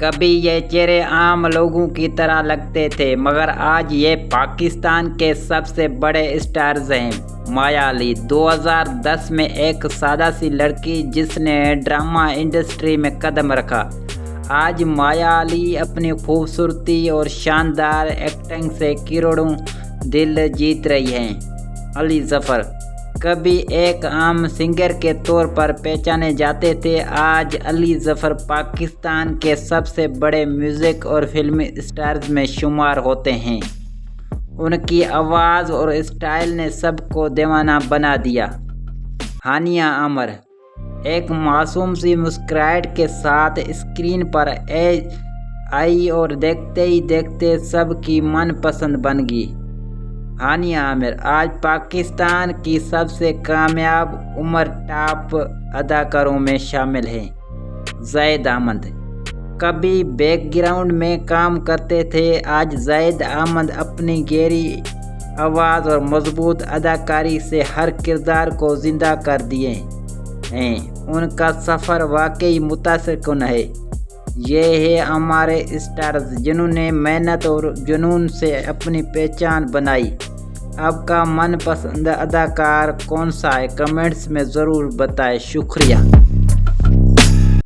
کبھی یہ چہرے عام لوگوں کی طرح لگتے تھے، مگر آج یہ پاکستان کے سب سے بڑے اسٹارز ہیں۔ مایا علی 2010 میں ایک سادہ سی لڑکی جس نے ڈرامہ انڈسٹری میں قدم رکھا، آج مایا علی اپنی خوبصورتی اور شاندار ایکٹنگ سے کروڑوں دل جیت رہی ہیں۔ علی ظفر کبھی ایک عام سنگر کے طور پر پہچانے جاتے تھے، آج علی ظفر پاکستان کے سب سے بڑے میوزک اور فلمی اسٹارز میں شمار ہوتے ہیں۔ ان کی آواز اور اسٹائل نے سب کو دیوانہ بنا دیا۔ ہانیہ عامر ایک معصوم سی مسکراہٹ کے ساتھ اسکرین پر آئی اور دیکھتے ہی دیکھتے سب کی من پسند بن گئی۔ ہانیہ عامر آج پاکستان کی سب سے کامیاب عمر ٹاپ اداکاروں میں شامل ہیں۔ زاہد احمد کبھی بیک گراؤنڈ میں کام کرتے تھے، آج زاہد احمد اپنی گہری آواز اور مضبوط اداکاری سے ہر کردار کو زندہ کر دیے ہیں۔ ان کا سفر واقعی متاثر کن ہے۔ یہ ہے ہمارے اسٹارز جنہوں نے محنت اور جنون سے اپنی پہچان بنائی۔ آپ کا من پسند اداکار کون سا ہے؟ کمنٹس میں ضرور بتائیں۔ شکریہ۔